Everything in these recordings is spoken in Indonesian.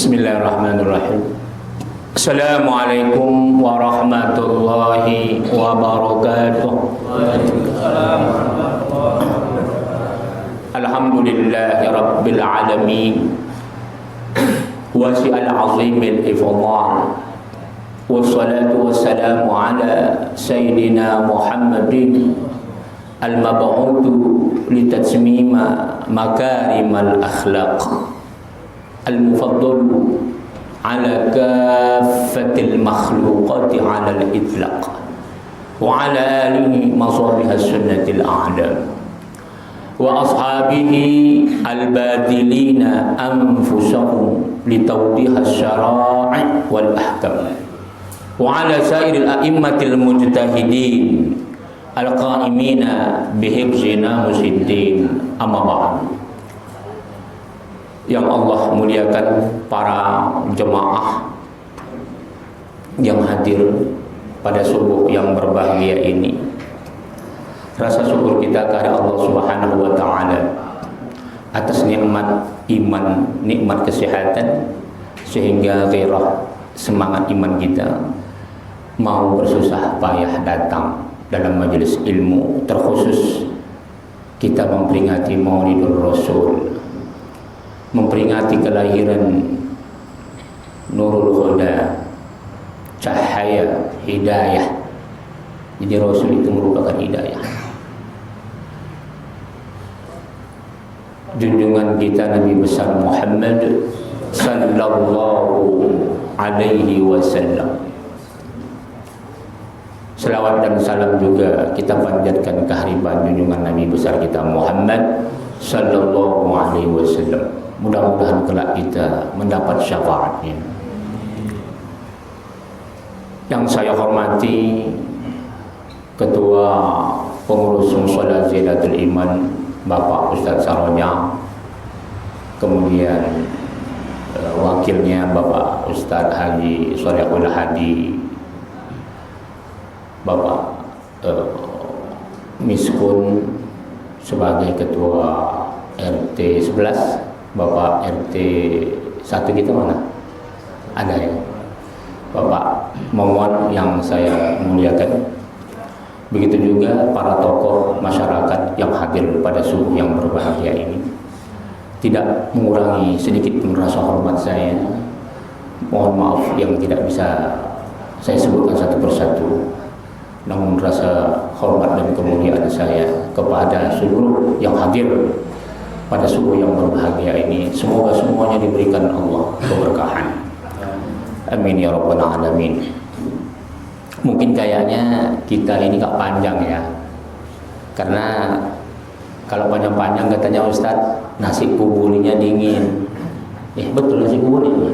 Bismillahirrahmanirrahim. Assalamualaikum warahmatullahi wabarakatuh. Alhamdulillahi rabbil alamin. Wasi'al azimil ifdal. Wassalatu wassalamu ala sayyidina Muhammadin al-mab'udu litatmima makarimal akhlaq. المفضل على كافة المخلوقات على الإطلاق وعلى آله مصابيح السنة الأعلام وأصحابه الباذلين أنفسهم لتوضيح الشرائع والأحكام وعلى سائر الأئمة المجتهدين القائمين بحفظ ناموس الدين أما بعد. Yang Allah muliakan para jemaah yang hadir pada subuh yang berbahagia ini. Rasa syukur kita kepada Allah Subhanahu wa taala atas nikmat iman, nikmat kesehatan, sehingga gairah semangat iman kita mau bersusah payah datang dalam majelis ilmu, terkhusus kita memperingati Maulidur Rasul, memperingati kelahiran Nurul Huda, cahaya hidayah. Jadi Rasul itu merupakan hidayah. Junjungan kita Nabi besar Muhammad sallallahu alaihi wasallam. Selawat dan salam juga kita panjatkan kehadiran junjungan Nabi besar kita Muhammad sallallahu alaihi wasallam. Mudah-mudahan kelak kita mendapat syafaatnya. Yang saya hormati Ketua Pengurus Mushola Zaidatul Iman Bapak Ustaz Saronya, kemudian wakilnya Bapak Ustaz Haji Sholehul Hadi, Bapak Miskun sebagai Ketua RT 11, Bapak RT 1 kita mana? Ada ya? Bapak Momon yang saya muliakan. Begitu juga para tokoh masyarakat yang hadir pada subuh yang berbahagia ini. Tidak mengurangi sedikit pun rasa hormat saya. Mohon maaf yang tidak bisa saya sebutkan satu persatu. Namun rasa hormat dan kemuliaan saya kepada seluruh yang hadir pada subuh yang berbahagia ini, semoga semuanya diberikan Allah keberkahan. Amin ya rabbal alamin. Mungkin kayaknya kita ini gak panjang ya, karena kalau panjang-panjang katanya Ustadz nasi kubulinya dingin. Betul, nasi kubuli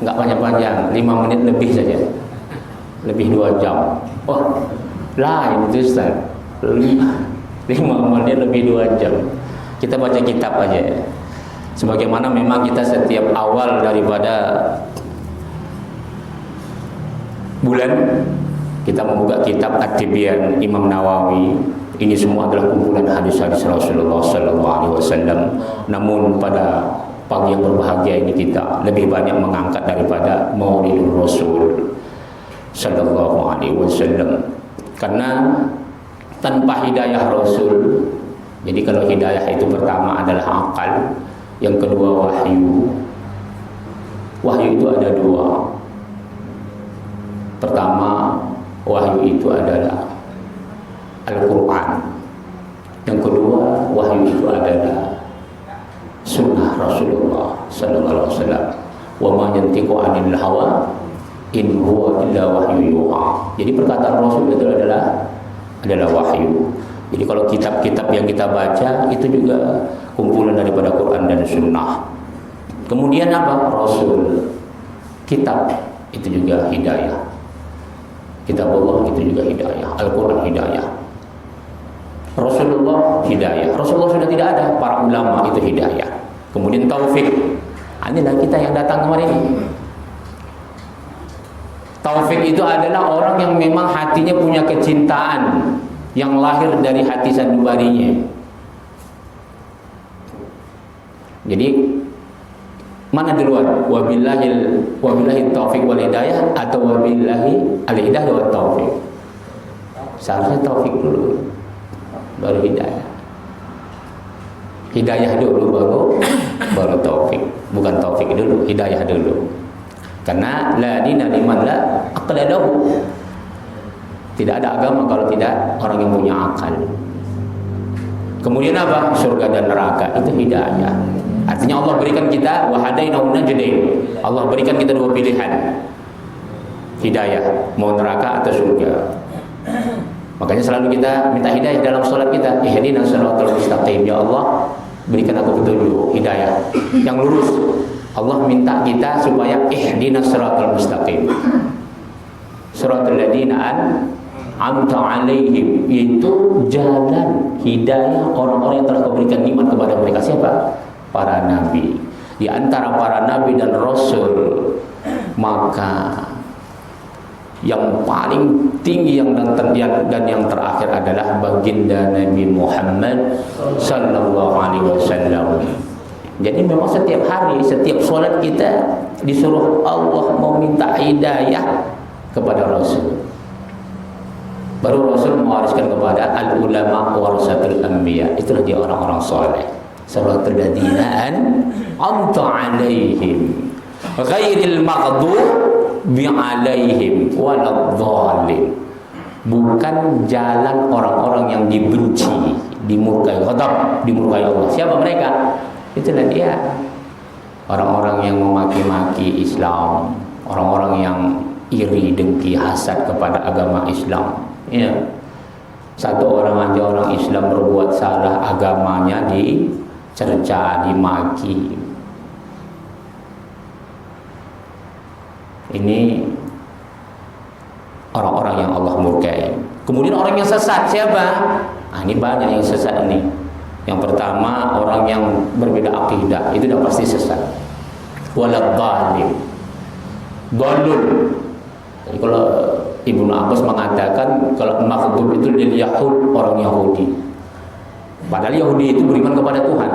gak panjang-panjang, 5 menit lebih saja, lebih 2 jam. Oh lain itu Ustadz, 5 menit lebih 2 jam. Kita baca kitab aja ya. Sebagaimana memang kita setiap awal daripada bulan kita membuka kitab At-Tibyan Imam Nawawi. Ini semua adalah kumpulan hadis-hadis Rasulullah sallallahu alaihi wasallam. Namun pada pagi yang berbahagia ini kita lebih banyak mengangkat daripada Maulidur Rasul sallallahu alaihi wasallam. Karena tanpa hidayah Rasul, jadi kalau hidayah itu pertama adalah akal, yang kedua wahyu. Wahyu itu ada 2. Pertama, wahyu itu adalah Al-Quran. Yang kedua, wahyu itu adalah sunnah Rasulullah sallallahu alaihi wasallam. Wa ma yantiqu 'anil hawa in huwa illa wahyu yuha. Jadi perkataan Rasul itu adalah wahyu. Jadi kalau kitab-kitab yang kita baca itu juga kumpulan daripada Quran dan Sunnah. Kemudian apa? Rasul. Kitab itu juga hidayah. Kitab Allah itu juga hidayah. Al-Quran hidayah. Rasulullah hidayah. Rasulullah sudah tidak ada, para ulama itu hidayah. Kemudian taufik. Inilah kita yang datang kemarin ini. Taufik itu adalah orang yang memang hatinya punya kecintaan yang lahir dari hati sanubarinya. Jadi Mana duluan? Wabillahi taufik wal hidayah atau wabillahi al-hidayah wa taufik? Seharusnya taufik dulu, baru hidayah. Hidayah dulu baru taufik. Bukan taufik dulu, hidayah dulu. Karena la dina liman la aqla lahu. Tidak ada agama kalau tidak orang yang punya akal. Kemudian apa? Surga dan neraka, itu hidayah. Artinya Allah berikan kita wahadainahu najdain. Allah berikan kita dua pilihan. Hidayah, mau neraka atau surga. Makanya selalu kita minta hidayah dalam salat kita. Ihdinas siratal mustaqim, ya Allah, berikan aku petunjuk, hidayah yang lurus. Allah minta kita supaya ihdinas siratal mustaqim. Siratal ladzina an'amta 'alaihim, itu jalan hidayah orang-orang yang telah Kau berikan nikmat kepada mereka. Siapa? Para nabi. Di antara para nabi dan rasul, maka yang paling tinggi dan yang terakhir adalah baginda Nabi Muhammad sallallahu alaihi wasallam. Jadi memang setiap hari, setiap sholat kita disuruh Allah meminta hidayah kepada Rasul. Baru Rasul mewariskan kepada al-ulama warasatul anbiya. Itulah dia orang-orang soleh. Siratal ladzina an'amta 'alaihim ghairil maghdubi 'alaihim waladhdallin. Bukan jalan orang-orang yang dibenci, dimurkai, ghadab, dimurkai Allah. Siapa mereka? Itulah dia orang-orang yang memaki-maki Islam, orang-orang yang iri, dengki, hasad kepada agama Islam. Ya. Satu orang aja orang Islam berbuat salah, agamanya dicerca, dimaki. Ini orang-orang yang Allah murkai. Kemudian orang yang sesat siapa? Nah, ini banyak yang sesat ini. Yang pertama orang yang berbeda akidah, itu sudah pasti sesat. Waladhdallin, dhalul. Jadi kalau Ibnu Abbas mengatakan kalau maghdub itu lil Yahud, orang Yahudi. Padahal Yahudi itu beriman kepada Tuhan.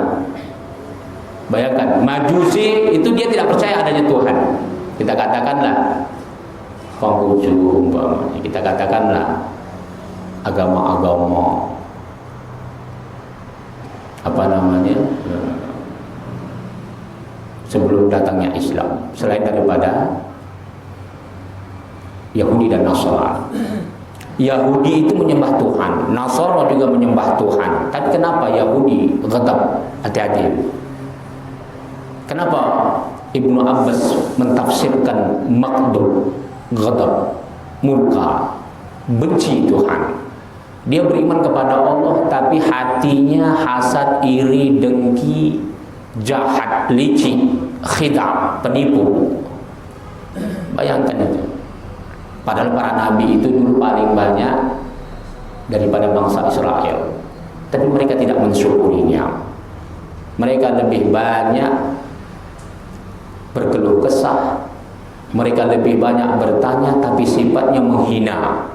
Bayangkan, Majusi itu dia tidak percaya adanya Tuhan. Kita katakanlah Konghucu umpamanya, kita katakanlah agama-agama apa namanya sebelum datangnya Islam, selain daripada Yahudi dan Nasrani. Yahudi itu menyembah Tuhan, Nasrani juga menyembah Tuhan. Tapi kenapa Yahudi ghadab? Hati-hati. Kenapa Ibnu Abbas mentafsirkan maghdub, ghadab, murka, benci Tuhan? Dia beriman kepada Allah tapi hatinya hasad, iri, dengki, jahat, licik, khidam, penipu. Bayangkan itu. Padahal para nabi itu dulu paling banyak daripada bangsa Israel, tapi mereka tidak mensyukurinya. Mereka lebih banyak berkeluh kesah, mereka lebih banyak bertanya, tapi sifatnya menghina.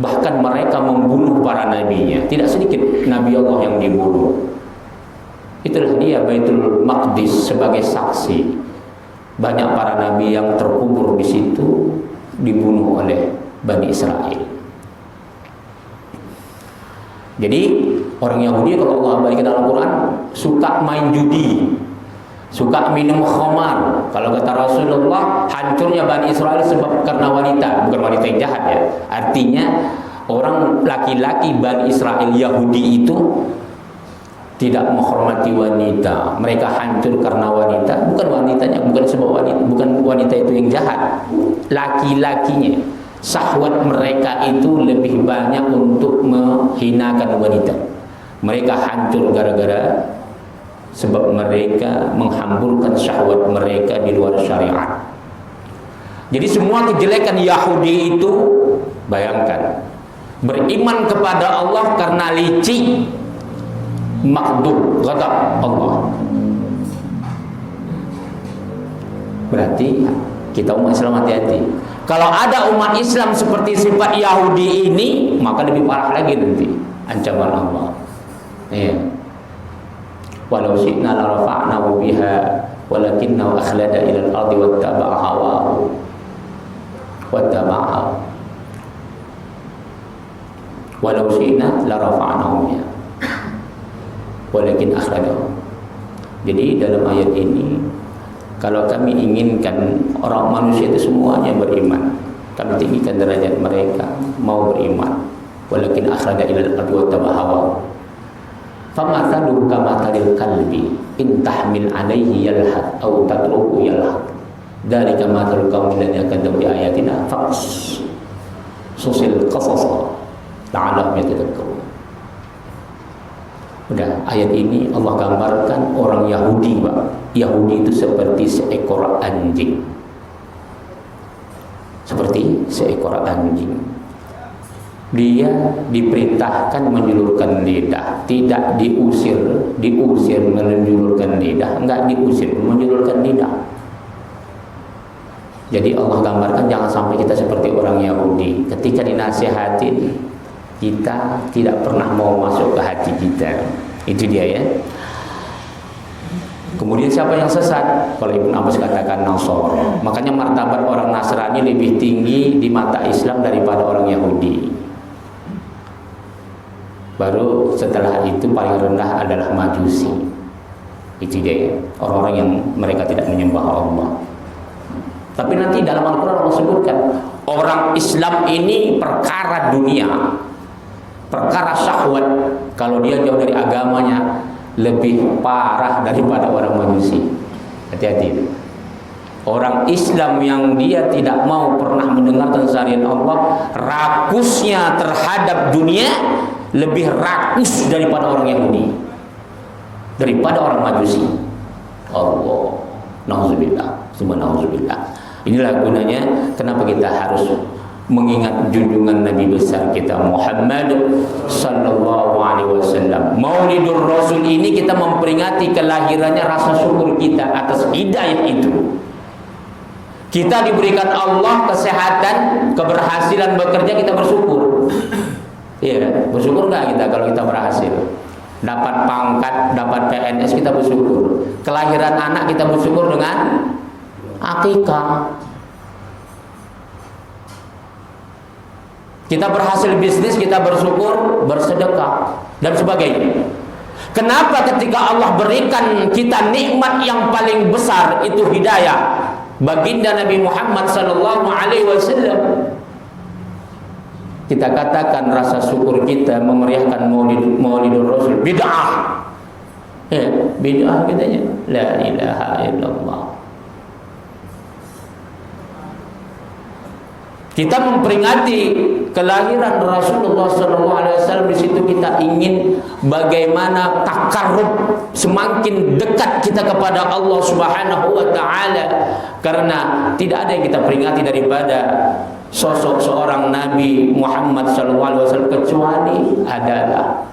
Bahkan mereka membunuh para nabinya. Tidak sedikit nabi Allah yang dibunuh. Itulah dia Baitul Maqdis sebagai saksi. Banyak para nabi yang terkubur di situ dibunuh oleh Bani Israel. Jadi orang Yahudi kalau Allah berikan dalam Quran suka main judi, suka minum khamar. Kalau kata Rasulullah, hancurnya Bani Israel sebab karena wanita, bukan wanita yang jahat ya. Artinya orang laki-laki Bani Israel Yahudi itu tidak menghormati wanita. Mereka hancur karena wanita, bukan wanitanya, bukan sebab wanita, bukan wanita itu yang jahat. Laki-lakinya, syahwat mereka itu lebih banyak untuk menghinakan wanita. Mereka hancur gara-gara sebab mereka menghamburkan syahwat mereka di luar syariat. Jadi semua kejelekan Yahudi itu, bayangkan, beriman kepada Allah karena licik, maghdub, ghadab Allah. Berarti kita umat Islam hati-hati. Kalau ada umat Islam seperti sifat Yahudi ini, maka lebih parah lagi nanti ancaman Allah. Iya. Walau syi'na la rafa'nahu biha walakinnahu akhlada ila al-ardi wattaba'a hawahu walau syi'na la rafa'nahu biha walakin akhladahu. Jadi dalam ayat ini, kalau kami inginkan orang manusia itu semuanya beriman, kami tinggikan derajat mereka, mau beriman, walakin akhlada ila al-ardi wattaba'a hawahu. Famathaluhu kamathalil kalbi in tahmil alaihi yalhad aw tatruku yalhad. Dzalika mathalul qaumil ladzina kadzdzabu bi ayatina faqsusil qasas la'allahum yatadhakkarun. Udah, ayat ini Allah gambarkan orang Yahudi, Pak. Yahudi itu seperti seekor anjing. Seperti seekor anjing. Dia diperintahkan menjulurkan lidah, tidak diusir menjulurkan lidah, enggak diusir menjulurkan lidah. Jadi Allah gambarkan jangan sampai kita seperti orang Yahudi. Ketika dinasihatin, kita tidak pernah mau masuk ke hati kita. Itu dia ya. Kemudian siapa yang sesat? Kalau Ibnu Abbas katakan Nasara. Makanya martabat orang Nasrani lebih tinggi di mata Islam daripada orang Yahudi. Baru setelah itu paling rendah adalah Majusi. Itu dia ya. Orang-orang yang mereka tidak menyembah Allah. Tapi nanti dalam Al-Quran Allah sebutkan orang Islam ini perkara dunia, perkara syahwat. Kalau dia jauh dari agamanya, lebih parah daripada orang Majusi. Hati-hati. Orang Islam yang dia tidak mau pernah mendengarkan syariat Allah, rakusnya terhadap dunia lebih rakus daripada orang Yahudi, daripada orang Majusi. Allah, nauzubillah, summa nauzubillah. Inilah gunanya kenapa kita harus mengingat junjungan Nabi besar kita Muhammad sallallahu alaihi wasallam. Maulidur Rasul ini kita memperingati kelahirannya, rasa syukur kita atas hidayah itu. Kita diberikan Allah kesehatan, keberhasilan bekerja, kita bersyukur. Iya, bersyukur nggak kita kalau kita berhasil? Dapat pangkat, dapat PNS, kita bersyukur. Kelahiran anak kita bersyukur dengan akikah. Kita berhasil bisnis, kita bersyukur, bersedekah dan sebagainya. Kenapa ketika Allah berikan kita nikmat yang paling besar itu hidayah, baginda Nabi Muhammad sallallahu alaihi wasallam, kita katakan rasa syukur kita memeriahkan Maulidur Rasul bid'ah. Ya, bid'ah katanya. La ilaha illallah. Kita memperingati kelahiran Rasulullah SAW. Di situ kita ingin bagaimana takarrub, semakin dekat kita kepada Allah Subhanahu wa Ta'ala, karena tidak ada yang kita peringati daripada sosok seorang Nabi Muhammad SAW, kecuali adalah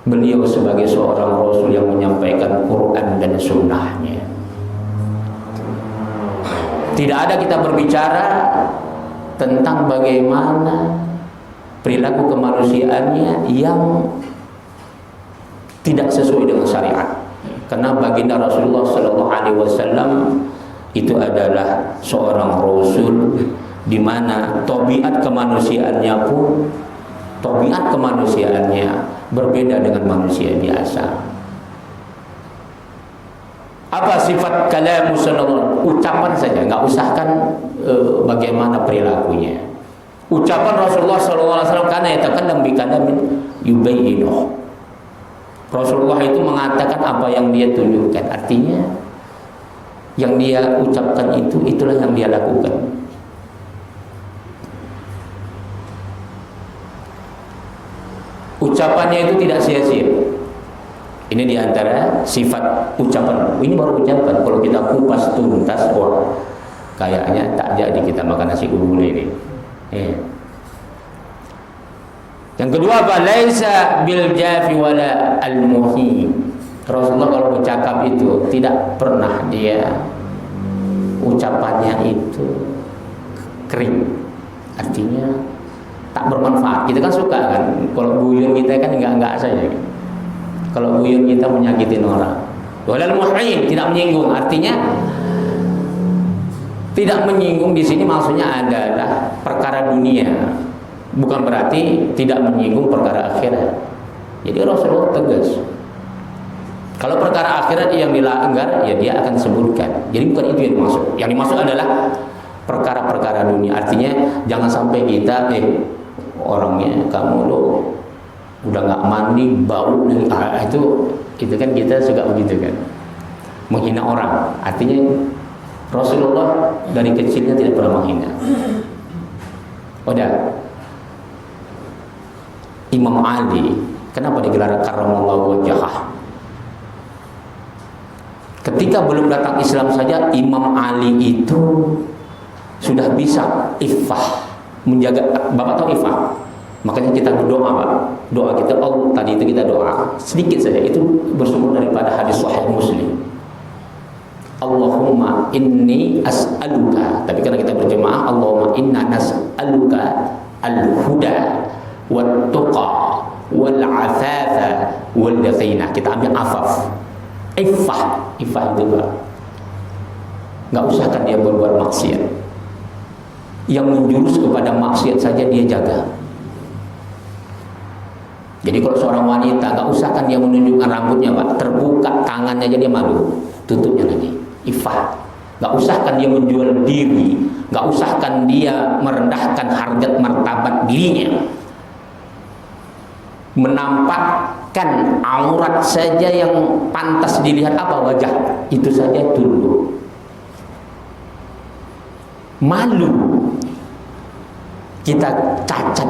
beliau sebagai seorang Rasul yang menyampaikan Quran dan Sunnahnya. Tidak ada kita berbicara tentang bagaimana perilaku kemanusiaannya yang tidak sesuai dengan syariat. Karena baginda Rasulullah SAW itu adalah seorang Rasul di mana tabiat kemanusiaannya pun berbeda dengan manusia biasa. Apa sifat kalamu sallallahu? Ucapan saja, nggak usahkan bagaimana perilakunya. Ucapan Rasulullah SAW karena yatakallam bi kalamin yubayyinu. Rasulullah itu mengatakan apa yang dia tunjukkan, artinya yang dia ucapkan itu itulah yang dia lakukan. Ucapannya itu tidak sia-sia. Ini diantara sifat ucapan. Ini baru ucapan. Kalau kita kupas tuntas, wah, kayaknya tak jadi kita makan nasi udul ini. Yang kedua apa? Laisa bil jafi wala al muhi. Rasulullah kalau bercakap itu tidak pernah dia ucapannya itu kering. Artinya tak bermanfaat. Kita kan suka kan, kalau guyon kita kan enggak saja. Kalau guyon kita menyakitin orang, Walal muhin, tidak menyinggung. Artinya tidak menyinggung di sini maksudnya adalah perkara dunia. Bukan berarti tidak menyinggung perkara akhirat. Jadi Rasulullah tegas. Kalau perkara akhirat yang dilanggar, ya dia akan sebutkan. Jadi bukan itu yang dimaksud. Yang dimaksud adalah perkara-perkara dunia. Artinya jangan sampai kita, orangnya kamu lo udah nggak mandi, bau, itu kan kita suka begitu kan, menghina orang. Artinya Rasulullah dari kecilnya tidak pernah menghina. Udah. Imam Ali, kenapa digelar karramallahu wajhah? Ketika belum datang Islam saja, Imam Ali itu sudah bisa iffah, menjaga. Bapak tahu iffah? Makanya kita berdoa, Pak. Doa kita, tadi itu kita doa sedikit saja, itu bersumber daripada hadis Sahih Muslim. Allahumma inni as'aluka. Tapi karena kita berjemaah, Allahumma inna nas'aluka al-huda wat-tuqa wal-afafa wal-ghina. Kita ambil afaf. Iffah itu, Pak. Enggak usahkan dia berbuat maksiat. Yang menjurus kepada maksiat saja dia jaga. Jadi kalau seorang wanita, nggak usahkan dia menunjukkan rambutnya, Pak, terbuka tangannya aja dia malu, tutupnya lagi. Ifah. Nggak usahkan dia menjual diri, nggak usahkan dia merendahkan harkat martabat dirinya, menampakkan aurat saja yang pantas dilihat apa wajah, itu saja tunduk. Malu kita cacat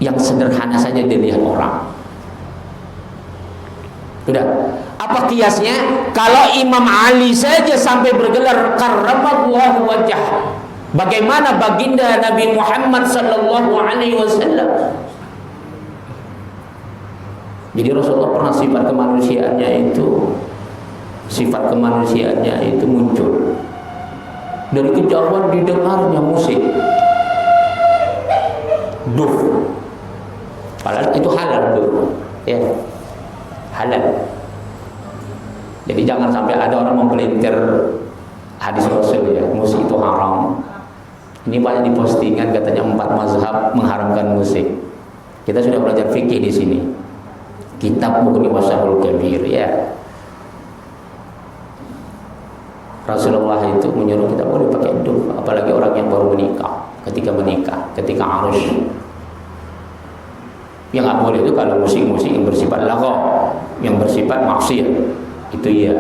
yang sederhana saja dilihat orang. Sudah. Apa kiasnya? Kalau Imam Ali saja sampai bergelar karramallahu wajhah, bagaimana baginda Nabi Muhammad sallallahu alaihi wasallam? Jadi Rasulullah pernah sifat kemanusiaannya itu muncul. Dari kejauhan didengarnya musik. Duf. Padahal itu halal dulu, ya, halal. Jadi jangan sampai ada orang mempelintir hadis Rasul, ya, musik itu haram. Ini banyak di postingan katanya 4 mazhab mengharamkan musik. Kita sudah belajar fikih di sini. Kitab Mughni Wasyarhul Kabir, ya. Rasulullah itu menyuruh kita boleh pakai duf, apalagi orang yang baru menikah, ketika arus. Yang nggak boleh itu kalau musik-musik yang bersifat laghaw, yang bersifat maksiat, itu ya.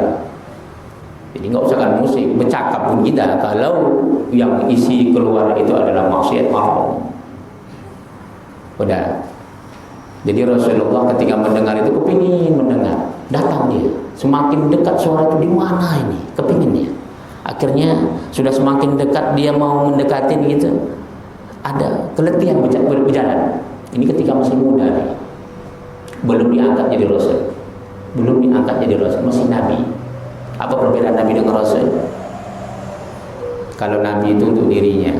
Jadi nggak usah kan musik, bercakap pun kita kalau yang isi keluar itu adalah maksiat, mau. Udah. Jadi Rasulullah ketika mendengar itu kepingin mendengar, datang dia. Semakin dekat suara itu di mana ini, kepinginnya. Akhirnya sudah semakin dekat dia mau mendekatin gitu, ada keletihan berjalan. Ini ketika masih muda nih, belum diangkat jadi Rasul, masih Nabi. Apa perbedaan Nabi dengan Rasul? Kalau Nabi itu untuk dirinya,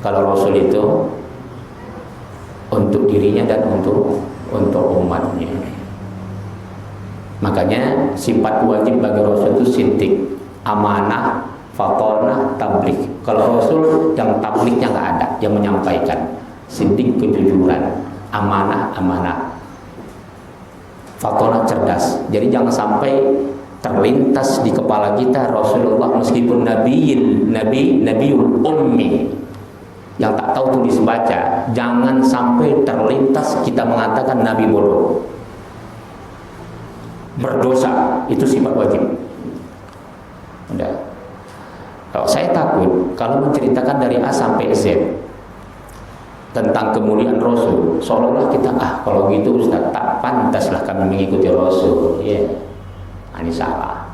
kalau Rasul itu untuk dirinya dan untuk umatnya. Makanya sifat wajib bagi Rasul itu sintik, amanah, fatonah, tabligh. Kalau Rasul yang tablignya nggak ada, yang menyampaikan. Sindik kejujuran, amanah, fatonah cerdas. Jadi jangan sampai terlintas di kepala kita Rasulullah meskipun nabiul ummi yang tak tahu tulis baca, jangan sampai terlintas kita mengatakan nabi bodoh, berdosa. Itu sifat wajib. Udah. Kalau saya takut kalau menceritakan dari A sampai Z tentang kemuliaan Rasul, seolah-olah kita kalau gitu Ustaz, tak pantaslah kami mengikuti Rasul. Ya, ini salah.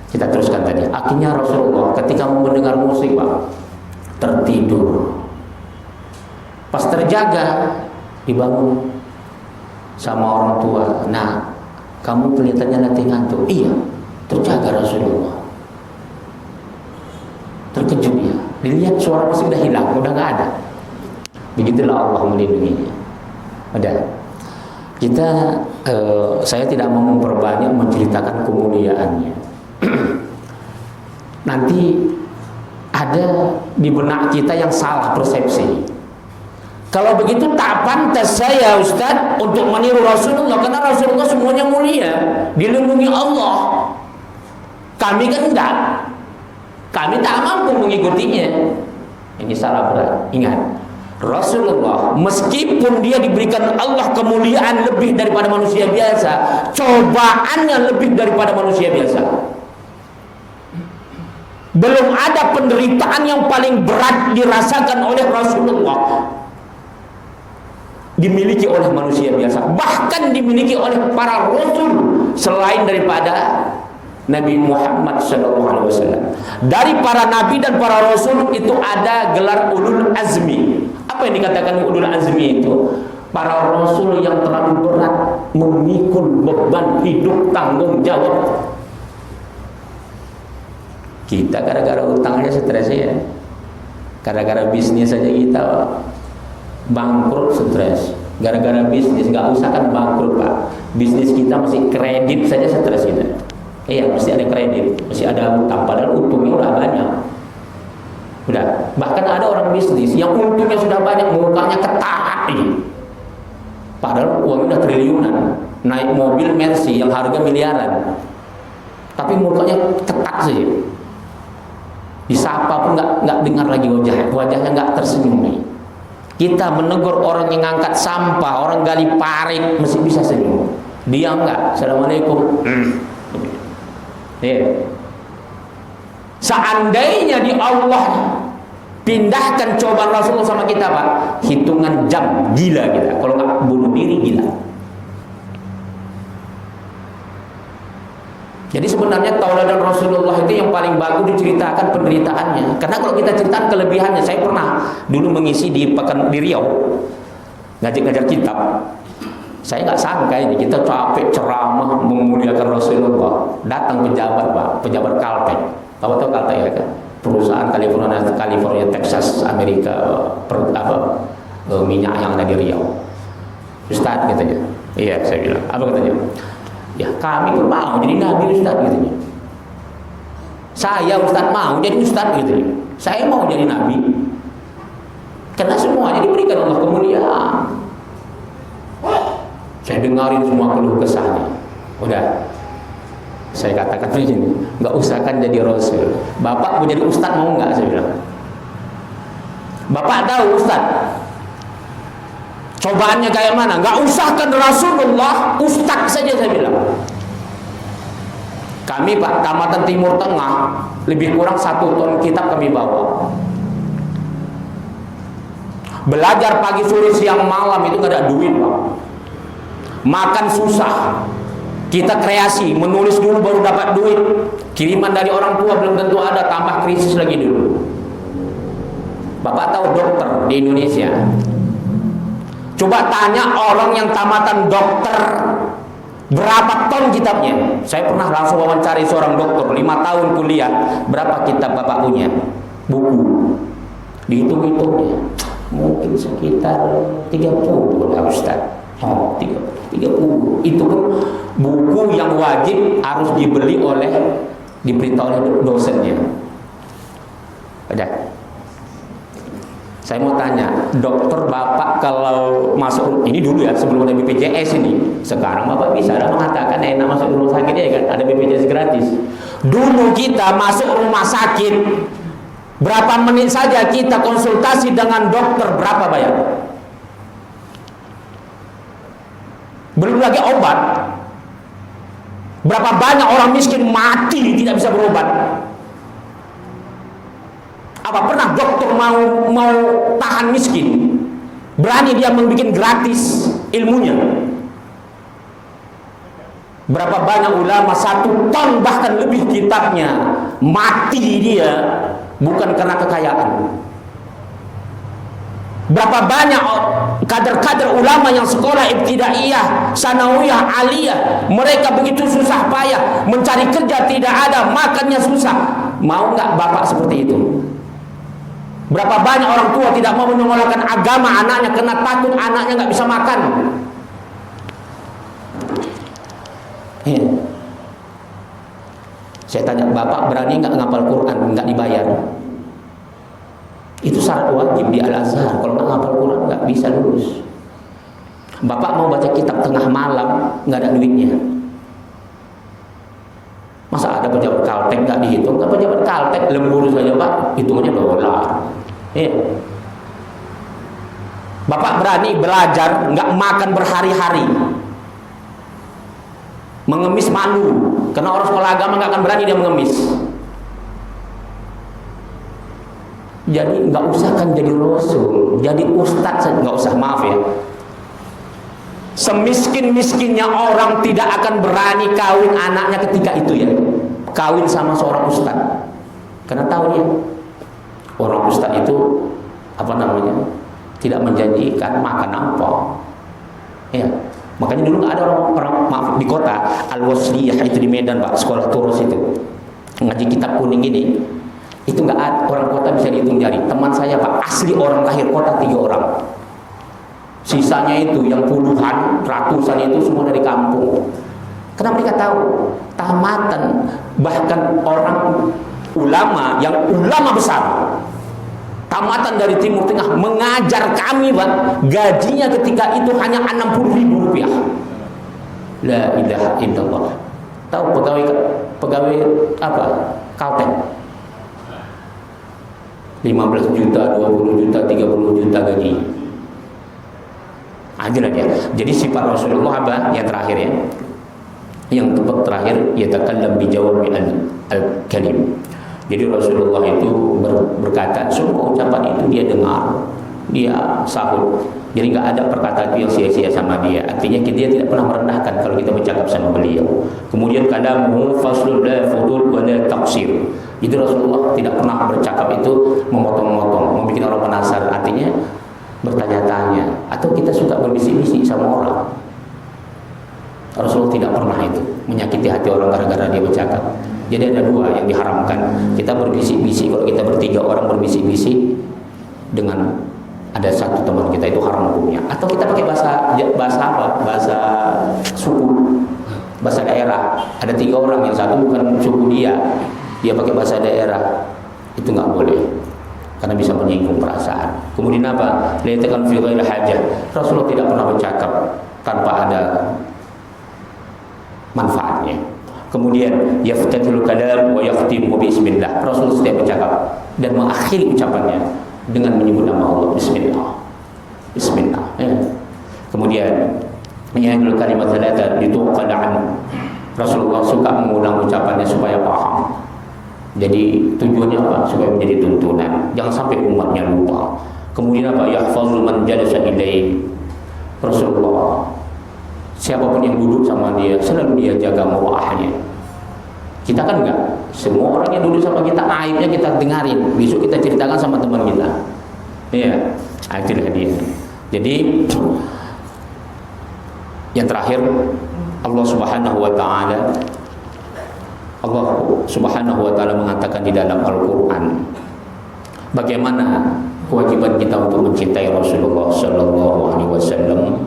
Kita teruskan tadi. Akhirnya Rasulullah ketika mendengar musik, Pak, tertidur. Pas terjaga, dibangun sama orang tua. Nah, kamu kelihatannya nanti ngantuk. Iya, terjaga Rasulullah. Terkejut ya. Dilihat suara musik udah hilang, udah nggak ada. Begitulah Allah melindunginya. Udah. saya tidak mau memperbanyak menceritakan kemuliaannya. Nanti ada di benak kita yang salah persepsi. Kalau begitu tak pantas saya, Ustaz, untuk meniru Rasulullah, karena Rasulullah semuanya mulia, dilindungi Allah. Kami kan enggak. Kami tak mampu mengikutinya. Ini salah berat. Ingat, Rasulullah meskipun dia diberikan Allah kemuliaan lebih daripada manusia biasa, cobaannya lebih daripada manusia biasa. Belum ada penderitaan yang paling berat dirasakan oleh Rasulullah dimiliki oleh manusia biasa, bahkan dimiliki oleh para rasul selain daripada Nabi Muhammad SAW. Dari para nabi dan para rasul itu ada gelar ulul azmi. Apa yang dikatakan ulul azmi itu? Para rasul yang terlalu berat memikul beban hidup, tanggung jawab. Kita gara-gara utang aja stres ya. Gara-gara bisnis saja kita bangkrut stres. Gara-gara bisnis, nggak usah kan bangkrut Pak. Bisnis kita masih kredit saja stres kita. Iya, mesti ada kredit, mesti ada utang. Padahal untungnya udah banyak. Udah. Bahkan ada orang bisnis yang untungnya sudah banyak, mukanya ketat ini. Padahal uangnya udah triliunan. Naik mobil Mercy yang harga miliaran, tapi mukanya ketat sih. Disapa pun nggak dengar lagi wajahnya nggak tersenyum nih. Kita menegur orang yang ngangkat sampah, orang gali parit, mesti bisa senyum. Dia enggak. Assalamualaikum. Seandainya di Allah pindahkan cobaan Rasulullah sama kita Pak, hitungan jam gila kita. Kalau nggak bunuh diri gila. Jadi sebenarnya tauladan Rasulullah itu yang paling bagus diceritakan penderitaannya. Karena kalau kita ceritakan kelebihannya, saya pernah dulu mengisi di Riau, ngajar kitab. Saya nggak sangka ini, kita capek ceramah memuliakan Rasulullah. Datang pejabat Pak, pejabat Caltech. Tahu Caltech ya kan? Perusahaan California, Texas, Amerika, minyak yang ada di Riau. Ustaz katanya. Iya, saya bilang. Apa katanya? Ya kami pun mau jadi nabi Ustaz gitu. Saya Ustaz mau jadi Ustaz gitu. Saya mau jadi nabi. Karena semuanya diberikan Allah kemuliaan. Saya dengarin semua keluh kesahnya. Udah. Saya katakan begini, nggak usah kan jadi Rasul. Bapak mau jadi Ustaz mau nggak? Saya bilang. Bapak tahu Ustaz cobaannya kayak mana? Nggak usahkan Rasulullah, Ustaz saja saya bilang. Kami Pak, Tamatan Timur Tengah lebih kurang 1 ton kitab kami bawa. Belajar pagi sore siang malam itu nggak ada duit Pak. Makan susah. Kita kreasi, menulis dulu baru dapat duit. Kiriman dari orang tua belum tentu ada, tambah krisis lagi dulu. Bapak tahu dokter di Indonesia? Coba tanya orang yang tamatan dokter berapa ton kitabnya. Saya pernah langsung wawancari seorang dokter 5 tahun kuliah, berapa kitab bapak punya buku. Dihitung-hitungnya mungkin sekitar 30 lah Ustaz. 30. Itu pun buku yang wajib harus dibeli diberitahu oleh dosennya. Udah. Saya mau tanya, dokter bapak kalau masuk ini dulu ya sebelum ada BPJS ini, sekarang bapak bisa ada mengatakan enak masuk rumah sakit ya kan, ada BPJS gratis. Dulu kita masuk rumah sakit berapa menit saja kita konsultasi dengan dokter berapa bayar? Belum lagi obat. Berapa banyak orang miskin mati tidak bisa berobat? Apa pernah dokter mau tahan miskin? Berani dia membuat gratis ilmunya? Berapa banyak ulama 1 ton bahkan lebih kitabnya mati dia bukan karena kekayaan. Berapa banyak kader-kader ulama yang sekolah ibtidaiyah, sanawiyah, aliyah, mereka begitu susah payah mencari kerja tidak ada, makannya susah. Mau nggak bapak seperti itu? Berapa banyak orang tua tidak mau menyekolahkan agama anaknya karena takut anaknya nggak bisa makan. Ya. Saya tanya, Bapak berani nggak ngapal Quran nggak dibayar? Itu syarat wajib di Al-Azhar. Kalau nggak ngapal Quran nggak bisa lulus. Bapak mau baca kitab tengah malam nggak ada duitnya. Masa ada pejabat Caltech nggak dihitung? Kan pejabat Caltech lembur saja Pak, hitungannya dolar. Ya. Bapak berani belajar nggak makan berhari-hari, mengemis malu, karena orang sekolah agama nggak akan berani dia mengemis. Jadi nggak usah kan jadi rasul, jadi ustadz saja nggak usah, maaf ya. Semiskin-miskinnya orang tidak akan berani kawin anaknya ketika itu ya, kawin sama seorang ustadz, karena tahu dia orang ustadz itu apa namanya, tidak menjanjikan makan apa. Ya, makanya dulu nggak ada orang maaf di kota Al-Wasliyah itu di Medan Pak, sekolah Turus itu ngaji kitab kuning ini, itu nggak ada orang kota bisa dihitung jari. Teman saya Pak, asli orang lahir kota 3 orang. Sisanya itu yang puluhan, ratusan itu semua dari kampung. Karena mereka tahu tamatan, bahkan orang ulama yang ulama besar, tamatan dari Timur Tengah mengajar kami Pak, gajinya ketika itu hanya 60.000 rupiah. La ilaha illallah. Tahu pegawai apa? Caltech. 15 juta, 20 juta, 30 juta gaji. Ajalah dia. Jadi sifat Rasulullah apa? Yang terakhir ya. Yang tepat terakhir, yatakallam bijawami al-kalim. Jadi Rasulullah itu berkata, semua ucapan itu dia dengar, dia sahut. Jadi nggak ada perkataan itu yang sia-sia sama dia. Artinya dia tidak pernah merendahkan kalau kita bercakap sama beliau. Kemudian kalamuhu faslun la fudul wa la taqsir. Jadi Rasulullah tidak pernah bercakap itu memotong-motong, membuat orang penasaran. Artinya bertanya-tanya, atau kita suka berbisik-bisik sama orang. Rasulullah tidak pernah itu menyakiti hati orang gara-gara dia bercakap. Jadi ada 2 yang diharamkan. Kita berbisik-bisik, kalau kita bertiga orang berbisik-bisik dengan ada satu teman kita, itu haram hukumnya. Atau kita pakai bahasa apa? Bahasa suku, bahasa daerah. Ada 3 orang, yang satu bukan suku dia pakai bahasa daerah, itu nggak boleh. Karena bisa menyinggung perasaan. Kemudian apa? Laitakan fi ghairi hajah. Rasulullah tidak pernah bercakap tanpa ada manfaatnya. Kemudian yaftatul kalam wa yaqtimu bismillah. Rasulullah setiap bercakap dan mengakhiri ucapannya dengan menyebut nama Allah, bismillah. Bismillah. Ya. Kemudian menyangkul kalimat salatan dituqal an. Rasulullah suka mengulang ucapannya supaya paham. Jadi tujuannya apa? Supaya menjadi tuntunan. Jangan sampai umatnya lupa. Kemudian apa? Yahfazul man jalasa ilaihi. Rasulullah, siapapun yang duduk sama dia, selalu dia jaga muruahnya. Kita kan enggak. Semua orang yang duduk sama kita, aibnya kita dengarin. Besok kita ceritakan sama teman kita. Iya, itulah dia. Jadi yang terakhir, Allah Subhanahu wa ta'ala mengatakan di dalam Al-Quran bagaimana kewajiban kita untuk mencintai Rasulullah sallallahu alaihi wasallam.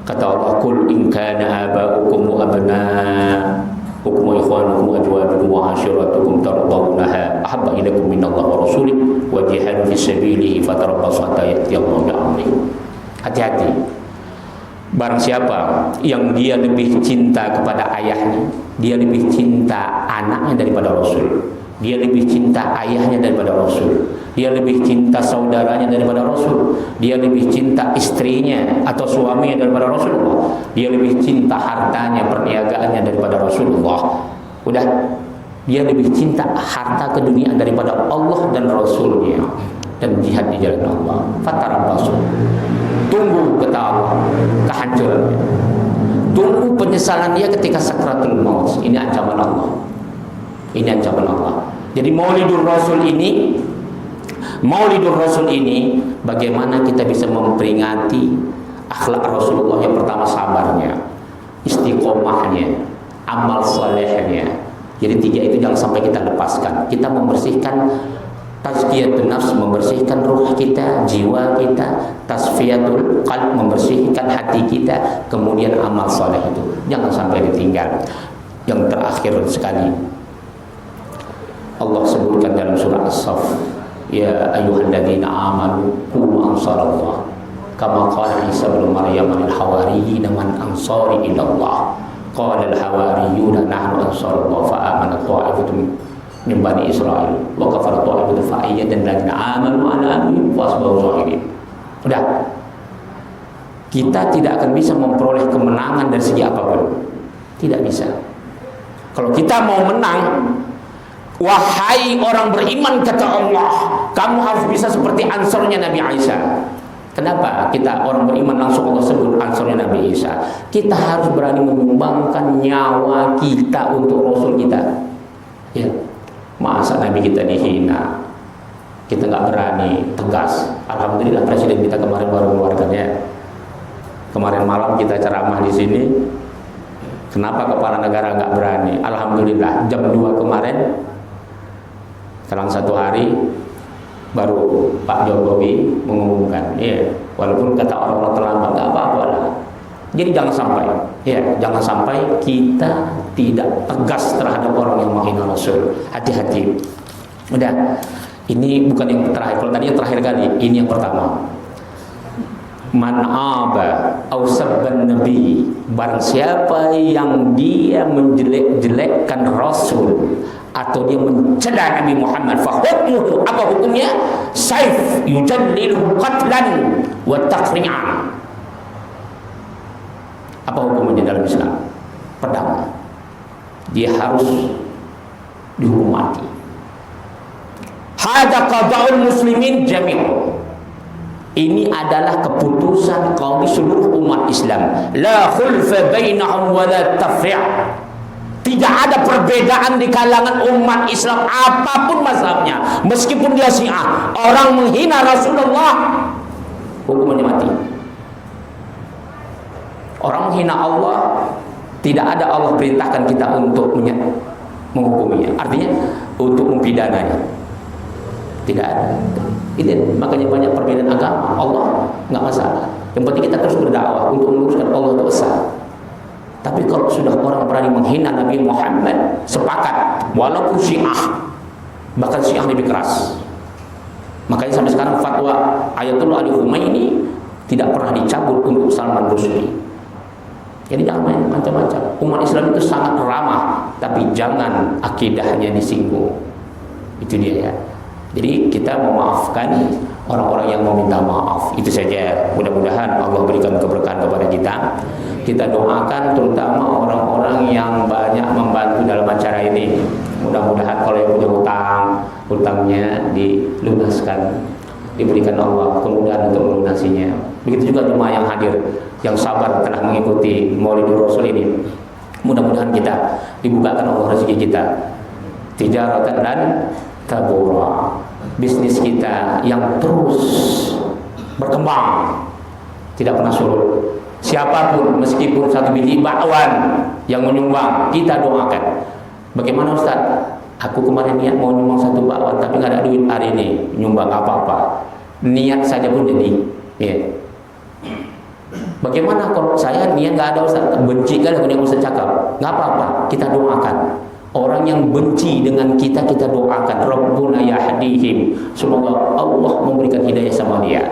Kata Allah, "Qul in kana aba'ukum wa abna'ukum wa ikhwanukum wa azwajukum wa 'ashiratukum tardawnaha ahabba ilaikum minallahi wa rasulihi wa jihadin fi sabilihi fatarabbasu hatta ya'tiyallahu bi amrihi." Hati-hati. Barang siapa yang dia lebih cinta kepada ayahnya, dia lebih cinta anaknya daripada Rasul, dia lebih cinta ayahnya daripada Rasul, dia lebih cinta saudaranya daripada Rasul, dia lebih cinta istrinya atau suaminya daripada Rasulullah, dia lebih cinta hartanya, perniagaannya daripada Rasulullah. Udah, dia lebih cinta harta keduniaan daripada Allah dan Rasulnya dan jihad di jalan Allah. Fatarabbasu, tunggu kata Allah kehancurannya, tunggu penyesalan dia ketika sakratul maut. Ini ancaman Allah, ini ancaman Allah. Jadi Maulidur Rasul ini bagaimana kita bisa memperingati akhlak Rasulullah. Yang pertama sabarnya, istiqomahnya, amal salehnya. Jadi 3 itu jangan sampai kita lepaskan. Kita membersihkan Tazkiyatun nafs, membersihkan ruh kita, jiwa kita. Tasfiyatul qalb, membersihkan hati kita. Kemudian amal soleh itu jangan sampai ditinggal. Yang terakhir sekali, Allah sebutkan dalam surah As-Saff, ya ayyuhalladzina amanu qulu ansarallah kama qala Isa ibn Maryam lil hawariyyin man ansari ila Allah qala al hawariyuna nahnu ansarullah fa amana ta'ifatun min bani Israil wa kafara ta'ifatun fa ayyadan ladzina amanu ala amrihim wa asbahu zahirin. Udah, kita tidak akan bisa memperoleh kemenangan dari segi apapun, tidak bisa. Kalau kita mau menang, wahai orang beriman, kata Allah, kamu harus bisa seperti Ansarnya Nabi Isa. Kenapa kita orang beriman langsung Allah sebut Ansarnya Nabi Isa? Kita harus berani menyumbangkan nyawa kita untuk Rasul kita. Ya, masa Nabi kita dihina, kita nggak berani tegas. Alhamdulillah Presiden kita kemarin baru mengeluarkannya. Kemarin malam kita ceramah di sini. Kenapa kepala negara nggak berani? Alhamdulillah jam 2 kemarin, selang 1 hari baru Pak Jokowi mengumumkan. Ya, walaupun kata orang-orang terlambat, nggak apa-apa lah. Jadi jangan sampai, ya, jangan sampai kita tidak tegas terhadap orang yang menghina Rasul. Hati-hati. Udah, ini bukan yang terakhir. Kalau tadi yang terakhir kali, ini yang pertama. Man aba au sabban nabi, barang siapa yang dia menjelek-jelekkan Rasul atau dia mencela Nabi Muhammad, fa hukmuhu, apa hukumnya? Saif yujallilu qatlan wa taqri'an. Apa hukumnya dalam Islam? Pedang. Dia harus dihukum mati. Hada qada'ul muslimin jami'un. Ini adalah keputusan kaum seluruh umat Islam. La khulfa bainahum wa la tafri'. Tidak ada perbedaan di kalangan umat Islam apapun mazhabnya. Meskipun dia Syiah, orang menghina Rasulullah, hukumannya mati. Orang menghina Allah, tidak ada Allah perintahkan kita untuk menghukuminya. Artinya untuk mempidananya. Tidak ada. Ini makanya banyak perbedaan agama. Allah nggak masalah. Yang penting kita terus berdakwah untuk meluruskan Allah dosa. Tapi kalau sudah orang berani menghina Nabi Muhammad, sepakat. Walaupun Syiah, bahkan Syiah lebih keras. Makanya sampai sekarang fatwa Ayatullah Ali Khomeini tidak pernah dicabut untuk Salman Rushdie. Jadi jangan main macam-macam. Umat Islam itu sangat ramah, tapi jangan akidahnya disinggung. Itu dia ya. Jadi kita memaafkan orang-orang yang meminta maaf. Itu saja. Mudah-mudahan Allah berikan keberkahan kepada kita. Kita doakan terutama orang-orang yang banyak membantu dalam acara ini. Mudah-mudahan kalau yang punya hutangnya dilunaskan, diberikan Allah kemudahan untuk melunasinya. Begitu juga jemaah yang hadir, yang sabar telah mengikuti Maulidul Rasul ini. Mudah-mudahan kita dibukakan Allah rezeki kita. Tijaratan dan tabura, bisnis kita yang terus berkembang, tidak pernah surut. Siapapun, meskipun satu biji bakwan yang menyumbang, kita doakan. Bagaimana Ustaz? Aku kemarin niat mau nyumbang 1 bakwan, tapi nggak ada duit hari ini. Nyumbang apa-apa, niat saja pun jadi. Ya. Bagaimana kalau saya niat nggak ada Ustaz? Benci kali aku yang Ustaz cakap. Nggak apa-apa, kita doakan. Orang yang benci dengan kita, kita doakan. Rabbuna yahdihim. Semoga Allah memberikan hidayah sama dia.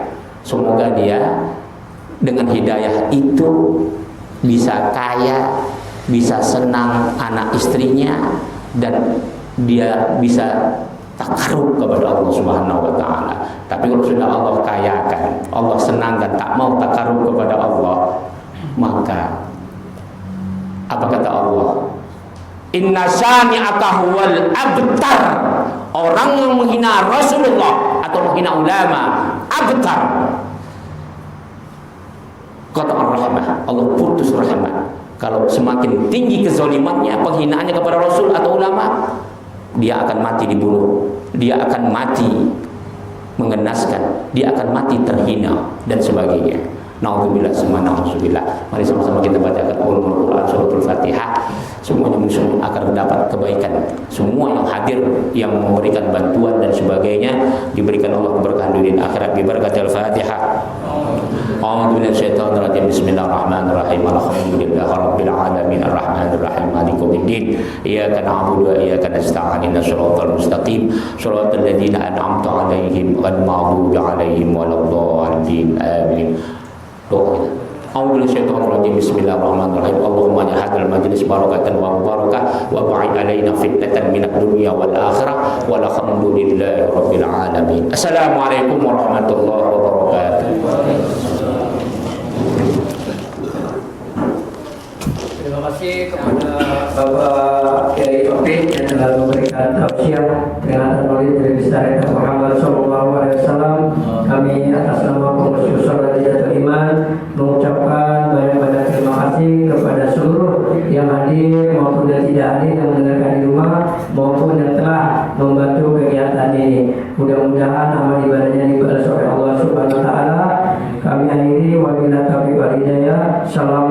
Semoga dia dengan hidayah itu bisa kaya, bisa senang anak istrinya, dan dia bisa takarub kepada Allah Subhanahu wa ta'ala. Tapi kalau sudah Allah kayakan, Allah senangkan, tak mau takarub kepada Allah, maka apa kata Allah? Inna syani'aka huwal abtar. Orang yang menghina Rasulullah atau menghina ulama, abtar. Kata ar-rahmah, Allah putus rahmat. Kalau semakin tinggi kezalimannya, penghinaannya kepada Rasul atau ulama, dia akan mati dibunuh, dia akan mati mengenaskan, dia akan mati terhina dan sebagainya. Naudzubillah, semua naudzubillah. Mari sama-sama kita bacakan ulumul Quran suratul Fatihah. Semuanya musuh akan mendapat kebaikan. Semua yang hadir yang memberikan bantuan dan sebagainya diberikan Allah keberkahan dunia akhirat bibarakatil Fatihah. A'udzu billahi minasyaitonir rajim. Bismillahirrahmanirrahim. Alhamdulillahirabbil alamin arrahmanir rahim maliki yaumiddin. Iyyaka na'budu wa iyyaka nasta'in. Shiratal mustaqim. Shiratal ladzina an'amta 'alaihim ghairil maghdubi 'alaihim waladdallin. Amin. Doa kita. A'udzu billahi rajim. Bismillahirrahmanirrahim. Allahumma ja'al hadzal majlis barakatan wa barakah wa ba'id alaina fitnatan minad dunya wal akhirah walhamdulillahi rabbil alamin. Assalamualaikum warahmatullahi wabarakatuh. Terima kasih kepada Bapak Kiai Taufik yang telah memberikan tausiah peringatan Maulid Nabi besar Muhammad SAW. Kami atas nama pengurus Sholatul Iman mengucapkan banyak-banyak terima kasih kepada seluruh yang hadir maupun yang tidak hadir, yang mendengarkan di rumah maupun yang telah membantu kegiatan ini. Mudah-mudahan amal ibadahnya dibalas oleh Allah Subhanahu Wa Taala. Kami akhiri wabillahi taufiq wal hidayah. Salam.